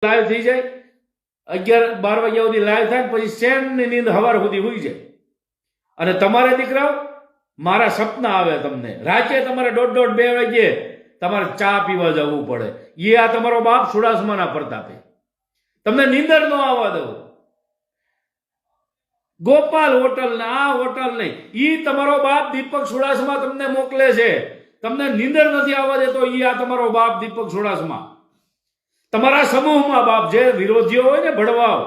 Live થઈ જાય 11-12 વાગ્યા સુધી લાઈવ થાય પછી શેનની નીંદ સવાર સુધી હોઈ જાય અને તમારે દીકરાઓ મારા સપના આવે તમને રાતે તમારે 1:30-2 વાગ્યે તમારે ચા પીવા જવું પડે એ આ તમારો બાપ સુડાસમાના પ્રતાપે તમને નીંદર ન આવવા દઉં ગોપાલ હોટલ ને આ હોટલ નહીં ઈ તમારો બાપ દીપક સુડાસમા તમને મોકલે છે તમને નીંદર નથી આવવા દેતો ઈ આ તમારો બાપ દીપક સુડાસમા તમારા સમૂહમાં બાપ જે વિરોધીઓ હોય ને ભડવાઓ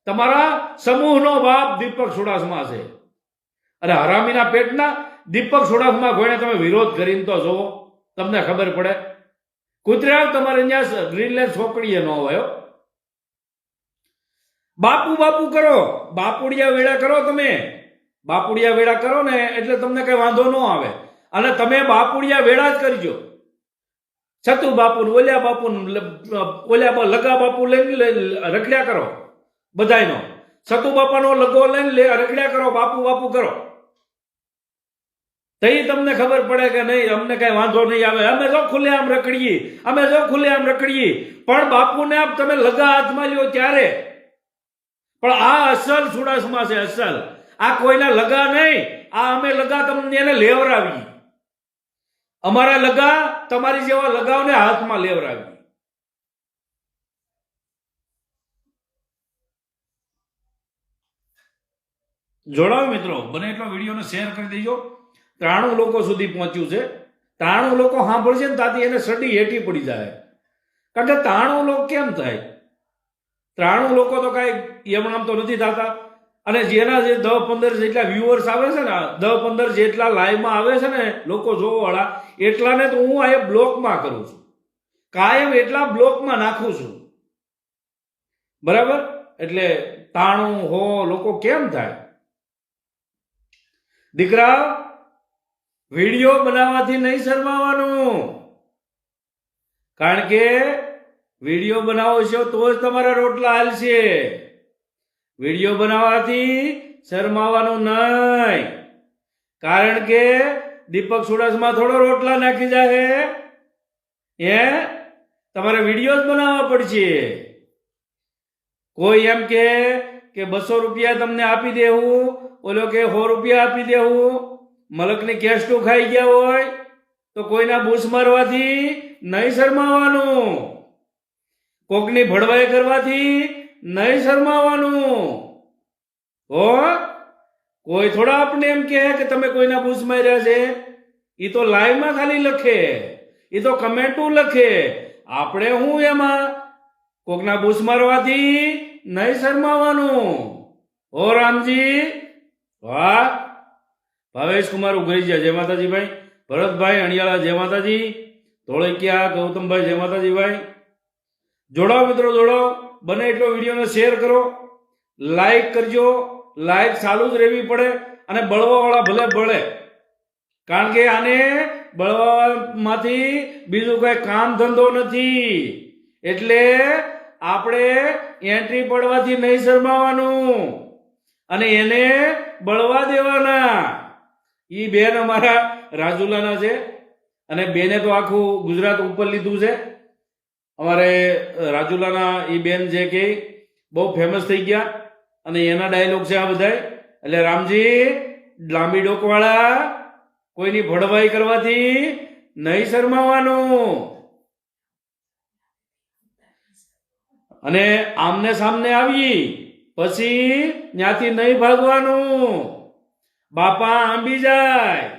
તમારા સમૂહનો બાપ દીપક સુડાસમા છે અને હરામીના પેટના દીપક સુડાસમા કોઈને તમે વિરોધ કરીને તો જોવો તમને ખબર પડે કૂતરા તમારે અહીંયા ગ્રીનલેન્ડ છોકરીએ ન હોય બાપુ બાપુ કરો બાપુડિયા વેળા કરો તમે બાપુડિયા વેળા કરો ને એટલે તમને કઈ વાંધો ન આવે અને તમે બાપુડિયા વેળા જ કરજો સતુ બાપુ ઓલ્યા બાપુ ઓલ્યા લગા બાપુ લઈને રખડ્યા કરો બધાયનો સતુ બાપાનો લગો લઈને રખડ્યા કરો બાપુ બાપુ કરો તઈ તમને ખબર પડે કે નહીં અમને કઈ વાંધો નહીં આવે અમે જો ખુલ્લેઆમ રખડીએ પણ બાપુને આપ તમે લગા હાથમાં લ્યો ત્યારે પણ આ અસલ સુડાસમા છે અસલ આ કોઈના લગા નહીં આ અમે લગા તમને એને લેવરાવી અમારા લગા તમારી જેવા લગાવને હાથમાં લેવરાવી જોડાવો મિત્રો બને એટલો વિડીયોને શેર કરી દેજો 93 લોકો સુધી પહોંચ્યું છે 93 લોકો સાંભળશે ને ત્યાંથી એને સડી હેઠી પડી જાય કારણ કે 93 લોકો કેમ થાય 93 લોકો તો કાંઈ એમ નામ તો નથી થતા અને જેના જે 10-15 જેટલા વ્યુઅર્સ આવે છે ને 10-15 જેટલા લાઈવમાં આવે છે ને લોકો જોવાવાળા એટલાને તો હું આ બ્લોકમાં કરું છું કાયમ એટલા બ્લોકમાં નાખું છું બરાબર એટલે 93 લોકો કેમ થાય દીકરા વિડીયો બનાવવાથી નહીં શરમાવાનું કારણ કે વિડીયો બનાવો છો તો જ તમારા રોટલા હાલશે વિડીયો બનાવવાથી શરમાવાનું નહીં કારણ કે દીપક સુડાસમા થોડો રોટલા નાખી જાય તમારે વિડીયો જ બનાવવા પડશે કોઈ એમ કે 200 રૂપિયા તમને આપી દેવું ઓલો કે 100 રૂપિયા આપી દેવું મલકની કેસ્ટો ખાઈ ગયા હોય તો કોઈના બૂસ મારવાથી નહીં શરમાવાનું કોકની ભડવાઈ કરવાથી નહીં શરમાવાનું કોઈ થોડા આપણે એમ કહે કે તમે કોઈના બૂસ માર્યા છે એ તો લાઈવમાં ખાલી લખે એ તો કમેન્ટો લખે આપણે હું એમાં કોકના બૂસ મારવાથી નહીં શરમાવાનું રામજી વાહ ભાવેશ કુમાર ઉઘરીજા જય માતાજી ભાઈ ભરતભાઈ અણિયાળા જય માતાજી ધોળકિયા ગૌતમભાઈ જય માતાજી ભાઈ જોડાઓ મિત્રો જોડાઓ બને એટલો વિડીયોને શેર કરો લાઈક કરજો લાઈક ચાલુ જ રહેવી પડે અને બળવાવાળા ભલે બળે કારણ કે આને બળવામાંથી બીજું કઈ કામ ધંધો નથી એટલે આપણે એન્ટ્રી પડવાથી નહીં શરમાવાનું અને એને બળવા દેવાના ઈ બેન અમારા રાજુલાના છે અને બેને તો આખું ગુજરાત ઉપર લીધું છે અમારે રાજુલાના ઈ બેન છે કે બહુ ફેમસ થઈ ગયા અને એના ડાયલોગ છે આ બધા એટલે રામજી લાંબી ડોકવાળા કોઈની ભડવાઈ કરવાથી નહીં શરમાવાનું અને આમને સામને આવી પછી ત્યાંથી નહીં ભાગવાનું બાપા આંબી જાય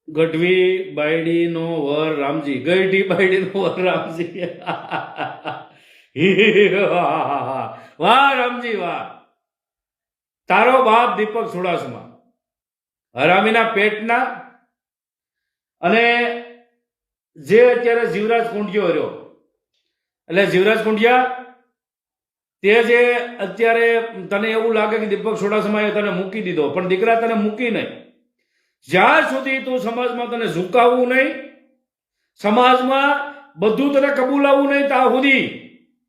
ગઢવી બાયડી નો વર રામજી ગઢી બાયડી નો વર રામજી વાહ રામજી વાહ તારો બાપ દીપક સુડાસમા હરામીના પેટના અને જે અત્યારે જીવરાજ કુંડિયો રહ્યો એટલે જીવરાજ કુંડિયા તે જે અત્યારે તને એવું લાગે કે દીપક સુડાસમાએ તને મૂકી દીધો પણ દીકરા તને મૂકી નહીં જ્યાં સુધી તું સમાજમાં તને ઝુકાવવું નહીં સમાજમાં બધું તને કબૂલાવવું નહીં ત્યાં સુધી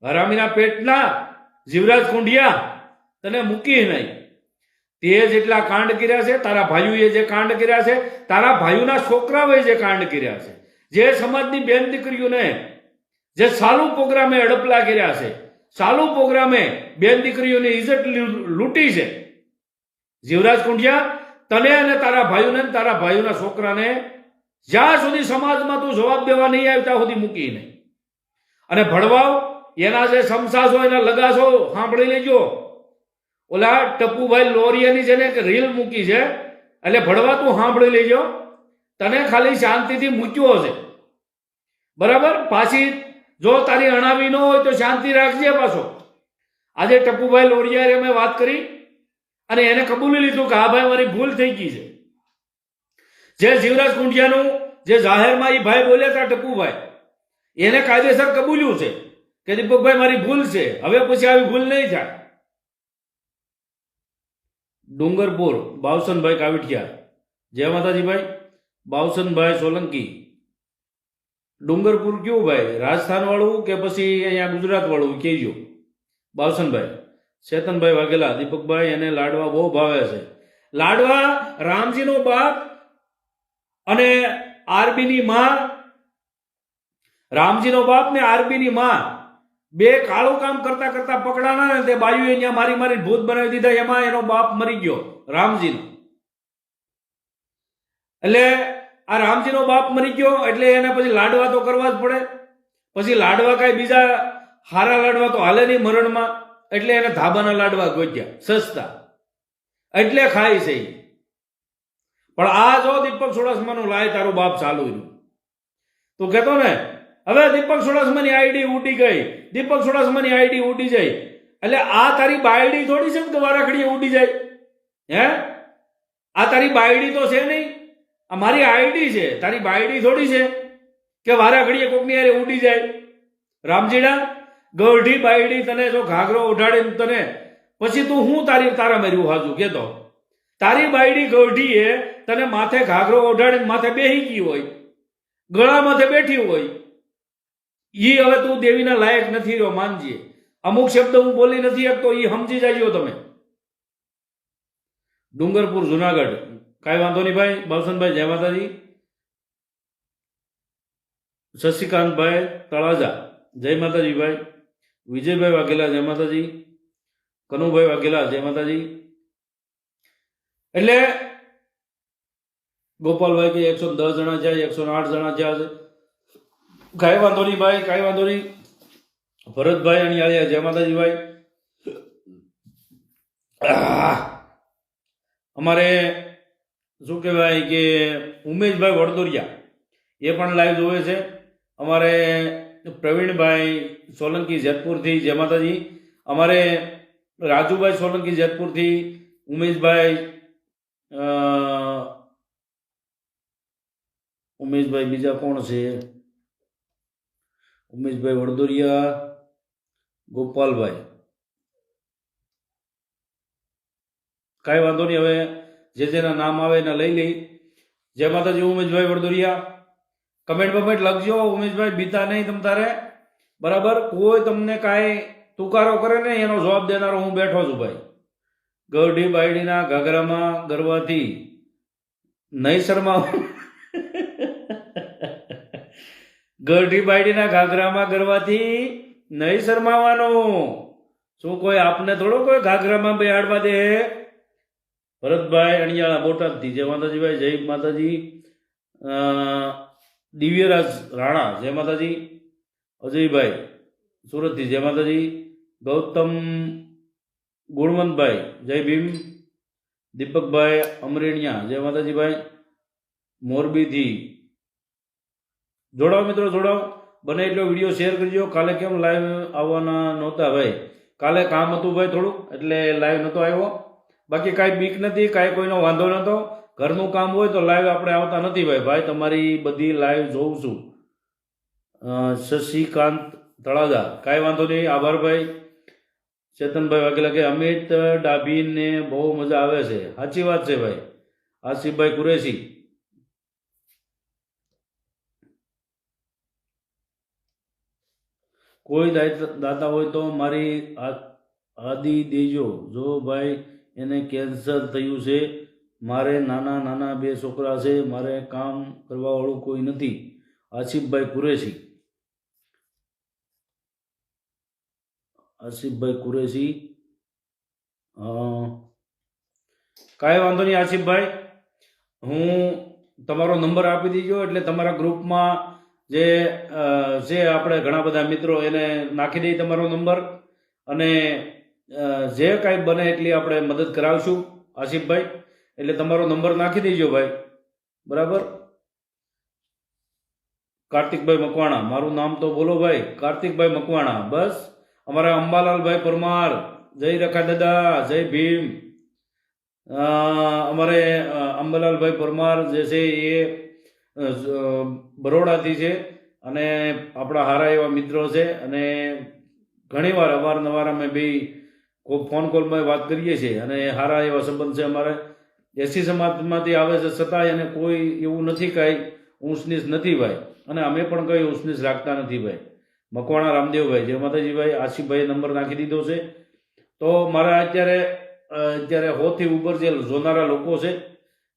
હરામીના પેટના જીવરાજ કુંડિયા તને મૂકી નહીં તે જેટલા કાંડ કર્યા છે તારા ભાઈઓએ જે કાંડ કર્યા છે તારા ભાઈઓના છોકરાઓએ જે કાંડ કર્યા છે જે સમાજની બેન દીકરીઓને જે સાલું પ્રોગ્રામે અડપલા કર્યા છે, સાલું પ્રોગ્રામે બેન દીકરીઓની ઇજ્જત લૂંટી છે, જીવરાજ કુંડિયા, તને અને તારા ભાઈઓને તારા ભાઈઓના છોકરાને જ્યાં સુધી સમાજમાં તું જવાબ દેવા નહીં આવે ત્યાં સુધી મૂકી નહીં. અને ભણવાવ એના જે સમસાસો એના લગાસો સાંભળી લેજો. ઓલા ટપુભાઈ લોરિયાની જેને એક રીલ મૂકી છે, એટલે ભણવા તું સાંભળી લેજો. તને ખાલી શાંતિથી મૂક્યો હશે, બરાબર. પાછી જો તારી અણાવી ન હોય તો શાંતિ રાખજે. પાછો આજે ટપુભાઈ લોરિયાએ મેં વાત કરી અને એને કબૂલી લીધું કે હા ભાઈ મારી ભૂલ થઈ ગઈ છે. જે જીવરાજ કુંડિયાનું જે જાહેરમાં એ ભાઈ બોલ્યા હતા ટપુભાઈ, એને કાયદેસર કબૂલ્યું છે કે દીપકભાઈ મારી ભૂલ છે, હવે પછી આવી ભૂલ નહીં થાય. ડુંગરપુર બાવસનભાઈ કાવિઠિયા, જય માતાજી ભાઈ. બાવસનભાઈ સોલંકી, ડુંગરપુર કયું ભાઈ, રાજસ્થાન વાળું કે પછી અહીંયા ગુજરાત વાળું કહેજો. બાવસનભાઈ. ચેતનભાઈ વાઘેલા, દીપકભાઈ એને લાડવા બહુ ભાવે છે. લાડવા રામજીનો બાપ અને આરબીની માં, રામજીનો બાપ ને આરબીની માં બે કાળું કામ કરતા કરતા પકડાના ને તે બાયુએ અહીંયા મારી મારી ભૂત બનાવી દીધા. એમાં એનો બાપ મરી ગયો રામજીનો. એટલે આ રામજીનો બાપ મરી ગયો એટલે એને પછી લાડવા તો કરવા જ પડે. પછી લાડવા કાંઈ બીજા હારા લાડવા તો હાલે નહીં મરણમાં, એટલે એને ધાબાના લાડવા ગોત્યા સસ્તા, એટલે ખાય છે. પણ આ જો દીપક ચુડાસમાનું લાય તારું બાપ ચાલુ રહ્યું. તું કહેતો ને હવે દીપક ચુડાસમાની આઈડી ઉડી ગઈ, દીપક ચુડાસમાની આઈડી ઉડી જાય, એટલે આ તારી બાયડી થોડી છે કે વારાઘડીએ ઉડી જાય? હે, આ તારી બાયડી તો છે નહીં, આ મારી આઈડી છે, તારી બાયડી થોડી છે કે વારાઘડીએ કોકની હારે ઉડી જાય. રામજીડા ગઢી બાયડી તને જો ઘાઘરો ઉઢાડીને તને પછી તું હું તારા મેર્યું હાજુ કેતો? તારી બાયડી ગઢીએ તને માથે ઘાઘરો ઓઢાડીને માથે બેહી ગઈ હોય, ગળા માથે બેઠી હોય, ઈ હવે તું દેવીના લાયક નથી રહ્યો. માનજીએ અમુક શબ્દ હું બોલી નથી શકતો, ઈ સમજી જાજો તમે. ડુંગરપુર જુનાગઢ, કાંઈ વાંધો નહીં ભાઈ. બાવસનભાઈ જય માતાજી. શશિકાંતભાઈ તળાજા, જય માતાજી ભાઈ. વિજયભાઈ વાઘેલા, જય માતાજી. કનુભાઈ વાઘેલા, જય માતાજી. એટલે ગોપાલભાઈ કે 110 જણા છે, 108 જણા છે. કાંઈ વાંધો નહીં ભાઈ, કાંઈ વાંધો નહીં. ભરતભાઈ અણિયાળિયા, જય માતાજી ભાઈ. અમારે શું કહેવાય કે ઉમેશભાઈ વડદોરિયા એ પણ લાઈવ જોવે છે. અમારે પ્રવીણભાઈ સોલંકી જેતપુરથી, જય માતાજી. અમારે રાજુભાઈ સોલંકી જેતપુરથી, ઉમેશભાઈ બીજા કોણ છે? ઉમેશભાઈ વડદોરિયા, ગોપાલભાઈ. કાંઈ વાંધો નહીં, હવે જે જેના નામ આવે એના લઈ લઈ. જય માતાજી ઉમેશભાઈ વડદોરિયા. કમેન્ટ બમેન્ટ લખજો. ઉમેશભાઈ બીતા નહીં તમ તારે, બરાબર. કોઈ તમને કાંઈ તુકારો કરે ને એનો જવાબ દેનારો હું બેઠો છું ભાઈ. ગઢી બાયડીના ઘાઘરામાં ગરવાથી નહીં શરમાવું. ગઢી બાયડીના ઘાઘરામાં ગરવાથી નહીં શરમાવાનું. શું કોઈ આપને થોડો કોઈ ઘાઘરામાં બેહાડવા દે? ભરતભાઈ અણિયાળા, બોટાદથી, જય માતાજી ભાઈ. જય માતાજી. દિવ્યરાજ રાણા, જય માતાજી. અજયભાઈ સુરતથી, જય માતાજી. ગૌતમ ગુણવંતભાઈ, જય ભીમ. દીપકભાઈ અમરેણિયા, જય માતાજી ભાઈ. મોરબીથી જોડાઓ મિત્રો, જોડાઓ. બને એટલો વિડીયો શેર કરજો. કાલે કેમ લાઈવ આવવાના નહોતા ભાઈ? કાલે કામ હતું ભાઈ થોડું, એટલે લાઈવ નહોતો આવ્યો. બાકી કાંઈ બીક નથી, કાંઈ કોઈનો વાંધો નહોતો. ઘરનું કામ હોય તો લાઈવ આપણે આવતા નથી ભાઈ. ભાઈ તમારી બધી લાઈવ જોઉં છું. શશિકાંત તળાજા, કાંઈ વાંધો નહીં, આભાર ભાઈ. ચેતનભાઈ વાઘેલા કે અમિત ડાભીને બહુ મજા આવે છે. સાચી વાત છે ભાઈ. આસિફભાઈ કુરેશી, કોઈ દાતા હોય તો મારી આદિ દેજો. જો ભાઈ એને કેન્સર થયું છે, મારે નાના નાના 2 છોકરા છે, મારે કામ કરવાવાળું કોઈ નથી. આસિફભાઈ કુરેશી. આસિફભાઈ કુરેશી. કાંઈ વાંધો નહીં આસિફભાઈ, હું તમારો નંબર આપી દીજો એટલે તમારા ગ્રુપમાં જે છે આપણે ઘણા બધા મિત્રો એને નાખી દઈ તમારો નંબર, અને જે કાંઈ બને એટલી આપણે મદદ કરાવશું આસિફભાઈ. એટલે તમારો નંબર નાખી દેજો ભાઈ, બરાબર. કાર્તિકભાઈ મકવાણા, મારું નામ તો બોલો ભાઈ, કાર્તિકભાઈ મકવાણા. બસ અમારા અંબાલાલભાઈ પરમાર, જય રખા દાદા, જય ભીમ. અમારે અંબાલાલભાઈ પરમાર જે છે એ બરોડાથી છે અને આપણા સારા એવા મિત્રો છે, અને ઘણીવાર અવારનવાર અમે બે ફોન કોલમાં વાત કરીએ છીએ અને સારા એવા સંબંધ છે અમારે. એસી સમાજમાંથી આવે છે છતાંય એને કોઈ એવું નથી કાંઈ ઊંચનીચ નથી ભાઈ, અને અમે પણ કંઈ ઊંચનીચ રાખતા નથી ભાઈ. મકવાણા રામદેવભાઈ, જય માતાજીભાઈ. આસિફભાઈએ નંબર નાખી દીધો છે. તો મારા અત્યારે 100 થી ઉપર જે જોનારા લોકો છે,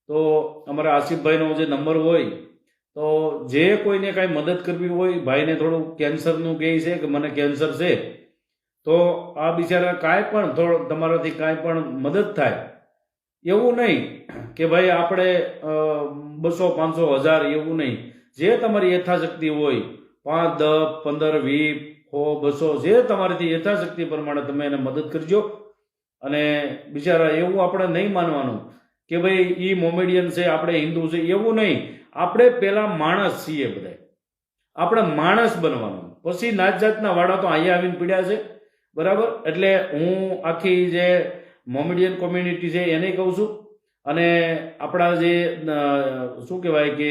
તો અમારા આસિફભાઈનો જે નંબર હોય, તો જે કોઈને કાંઈ મદદ કરવી હોય, ભાઈને થોડું કેન્સરનું કહે છે કે મને કેન્સર છે, તો આ બિચારા કાંઈ પણ તમારાથી કાંઈ પણ મદદ થાય એવું નહીં કે ભાઈ આપણે 200, 500, 1000 એવું નહીં. જે તમારી યથાશક્તિ હોય, 5, 10, 15, 20, 100, 200 જે તમારીથી યથાશક્તિ પ્રમાણે તમે એને મદદ કરજો. અને બિચારા એવું આપણે નહીં માનવાનું કે ભાઈ એ મોમેડિયન છે, આપણે હિન્દુ છે, એવું નહીં. આપણે પહેલા માણસ છીએ બધા, આપણે માણસ બનવાનું, પછી નાત જાતના વાળા તો અહીંયા આવીને પીડ્યા છે, બરાબર. એટલે હું આખી જે મોમેડિયન કોમ્યુનિટી છે એને કહું છું, અને આપણા જે શું કહેવાય કે